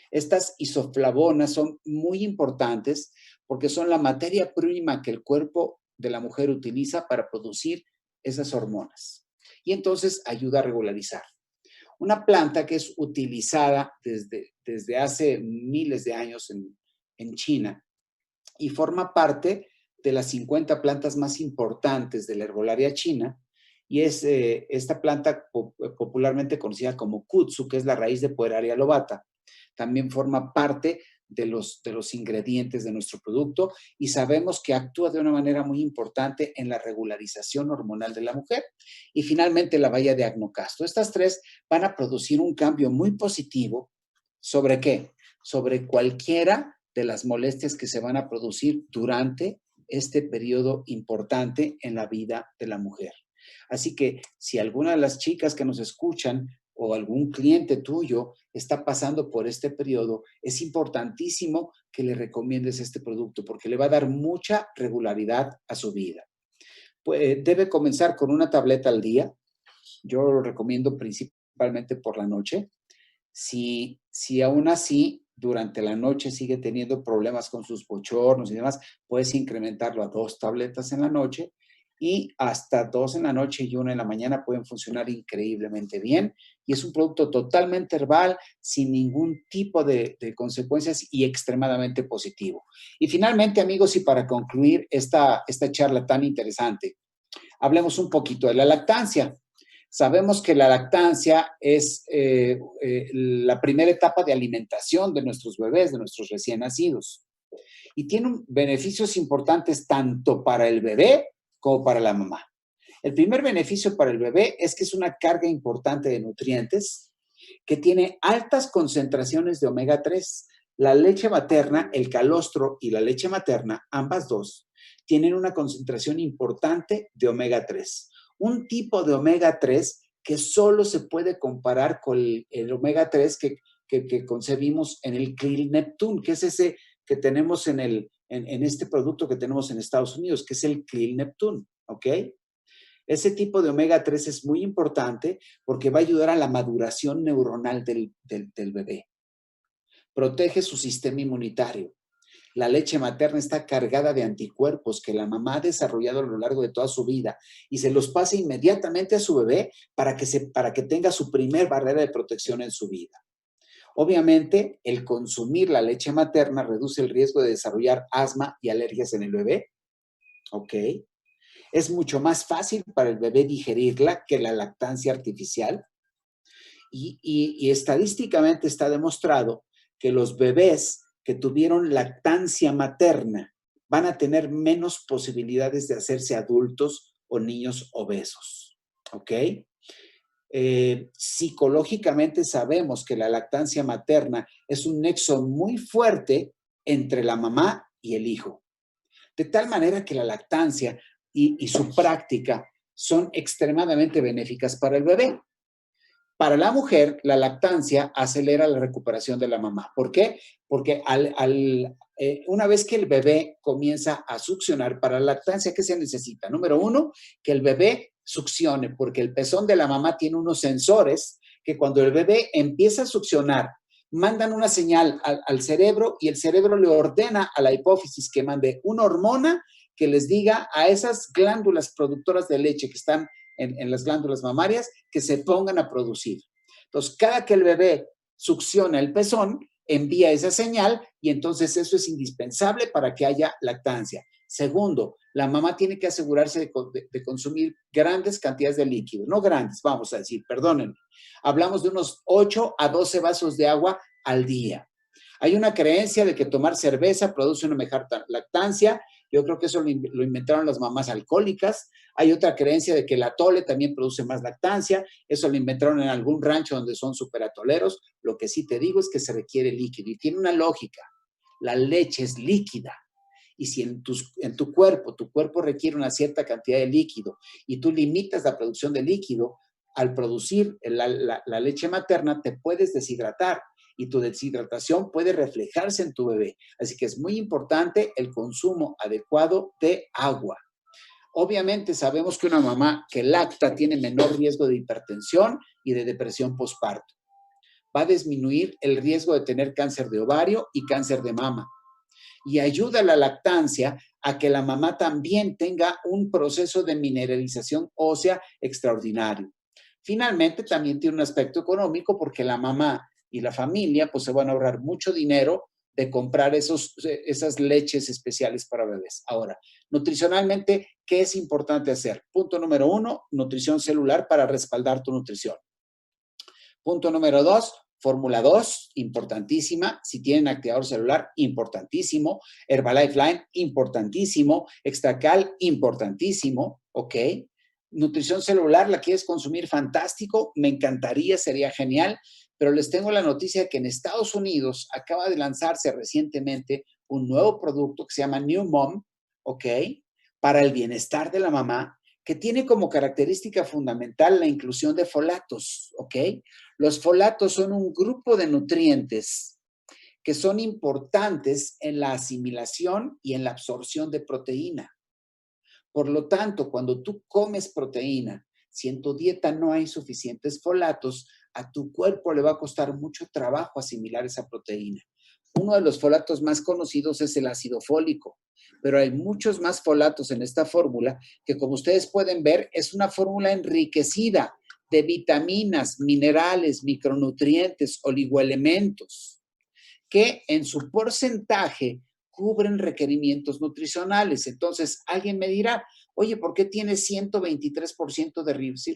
Estas isoflavonas son muy importantes porque son la materia prima que el cuerpo de la mujer utiliza para producir esas hormonas. Y entonces ayuda a regularizar. Una planta que es utilizada desde hace miles de años en China y forma parte de las 50 plantas más importantes de la herbolaria china, y es esta planta popularmente conocida como kudzu, que es la raíz de Pueraria lobata. También forma parte de los ingredientes de nuestro producto y sabemos que actúa de una manera muy importante en la regularización hormonal de la mujer. Y finalmente la baya de agnocasto. Estas 3 van a producir un cambio muy positivo. ¿Sobre qué? Sobre cualquiera de las molestias que se van a producir durante este periodo importante en la vida de la mujer. Así que si alguna de las chicas que nos escuchan o algún cliente tuyo está pasando por este periodo, es importantísimo que le recomiendes este producto porque le va a dar mucha regularidad a su vida. Pues, debe comenzar con una tableta al día. Yo lo recomiendo principalmente por la noche. Si aún así durante la noche sigue teniendo problemas con sus bochornos y demás, puedes incrementarlo a 2 tabletas en la noche y hasta 2 en la noche y 1 en la mañana pueden funcionar increíblemente bien. Y es un producto totalmente herbal, sin ningún tipo de consecuencias y extremadamente positivo. Y finalmente, amigos, y para concluir esta charla tan interesante, hablemos un poquito de la lactancia. Sabemos que la lactancia es la primera etapa de alimentación de nuestros bebés, de nuestros recién nacidos. Y tiene beneficios importantes tanto para el bebé como para la mamá. El primer beneficio para el bebé es que es una carga importante de nutrientes que tiene altas concentraciones de omega 3. La leche materna, el calostro y la leche materna, ambas dos, tienen una concentración importante de omega 3. Un tipo de omega 3 que solo se puede comparar con el omega 3 que concebimos en el Krill Neptune, que es ese que tenemos en este producto que tenemos en Estados Unidos, que es el Krill Neptune, ¿ok? Ese tipo de omega 3 es muy importante porque va a ayudar a la maduración neuronal del bebé. Protege su sistema inmunitario. La leche materna está cargada de anticuerpos que la mamá ha desarrollado a lo largo de toda su vida y se los pasa inmediatamente a su bebé para que tenga su primer barrera de protección en su vida. Obviamente, el consumir la leche materna reduce el riesgo de desarrollar asma y alergias en el bebé. ¿Ok? Es mucho más fácil para el bebé digerirla que la lactancia artificial. Y estadísticamente está demostrado que los bebés que tuvieron lactancia materna van a tener menos posibilidades de hacerse adultos o niños obesos. ¿Ok? Psicológicamente sabemos que la lactancia materna es un nexo muy fuerte entre la mamá y el hijo. De tal manera que la lactancia y su práctica son extremadamente benéficas para el bebé. Para la mujer, la lactancia acelera la recuperación de la mamá. ¿Por qué? Porque una vez que el bebé comienza a succionar, para la lactancia, ¿qué se necesita? Número uno, que el bebé succione, porque el pezón de la mamá tiene unos sensores que cuando el bebé empieza a succionar, mandan una señal al cerebro y el cerebro le ordena a la hipófisis que mande una hormona que les diga a esas glándulas productoras de leche que están en las glándulas mamarias que se pongan a producir. Entonces, cada que el bebé succiona el pezón, envía esa señal y entonces eso es indispensable para que haya lactancia. Segundo, la mamá tiene que asegurarse de consumir grandes cantidades de líquido, no grandes, vamos a decir, perdónenme. Hablamos de unos 8 a 12 vasos de agua al día. Hay una creencia de que tomar cerveza produce una mejor lactancia. Yo creo que eso lo inventaron las mamás alcohólicas. Hay otra creencia de que el atole también produce más lactancia. Eso lo inventaron en algún rancho donde son superatoleros. Lo que sí te digo es que se requiere líquido y tiene una lógica. La leche es líquida. Y si en tu cuerpo requiere una cierta cantidad de líquido y tú limitas la producción de líquido, al producir la leche materna te puedes deshidratar y tu deshidratación puede reflejarse en tu bebé. Así que es muy importante el consumo adecuado de agua. Obviamente sabemos que una mamá que lacta tiene menor riesgo de hipertensión y de depresión postparto. Va a disminuir el riesgo de tener cáncer de ovario y cáncer de mama. Y ayuda a la lactancia a que la mamá también tenga un proceso de mineralización ósea extraordinario. Finalmente, también tiene un aspecto económico porque la mamá y la familia pues se van a ahorrar mucho dinero de comprar esas leches especiales para bebés. Ahora, nutricionalmente, ¿qué es importante hacer? Punto número 1, nutrición celular para respaldar tu nutrición. Punto número 2, Fórmula 2, importantísima. Si tienen activador celular, importantísimo. Herbalife Line, importantísimo. Extracal, importantísimo. ¿Ok? Nutrición celular, ¿la quieres consumir? Fantástico. Me encantaría, sería genial. Pero les tengo la noticia que en Estados Unidos acaba de lanzarse recientemente un nuevo producto que se llama New Mom, ¿ok? Para el bienestar de la mamá, que tiene como característica fundamental la inclusión de folatos, ¿ok? Los folatos son un grupo de nutrientes que son importantes en la asimilación y en la absorción de proteína. Por lo tanto, cuando tú comes proteína, si en tu dieta no hay suficientes folatos, a tu cuerpo le va a costar mucho trabajo asimilar esa proteína. Uno de los folatos más conocidos es el ácido fólico, pero hay muchos más folatos en esta fórmula que, como ustedes pueden ver, es una fórmula enriquecida de vitaminas, minerales, micronutrientes, oligoelementos, que en su porcentaje cubren requerimientos nutricionales. Entonces, alguien me dirá, oye, ¿por qué tiene 123% de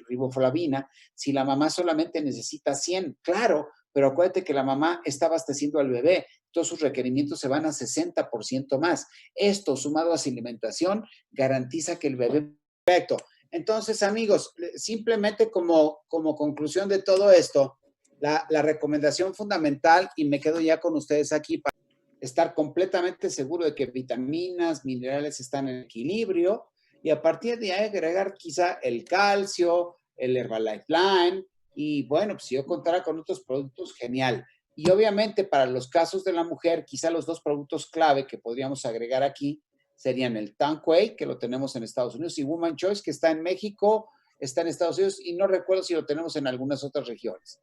riboflavina si la mamá solamente necesita 100? Claro, pero acuérdate que la mamá está abasteciendo al bebé, todos sus requerimientos se van a 60% más. Esto, sumado a su alimentación, garantiza que el bebé... Perfecto. Entonces, amigos, simplemente como conclusión de todo esto, la recomendación fundamental, y me quedo ya con ustedes aquí para estar completamente seguro de que vitaminas, minerales están en equilibrio, y a partir de ahí agregar quizá el calcio, el Herbalife Line, y bueno, pues si yo contara con otros productos, genial. Y obviamente para los casos de la mujer, quizá los dos productos clave que podríamos agregar aquí serían el Tanquay, que lo tenemos en Estados Unidos, y Woman Choice, que está en México, está en Estados Unidos, y no recuerdo si lo tenemos en algunas otras regiones.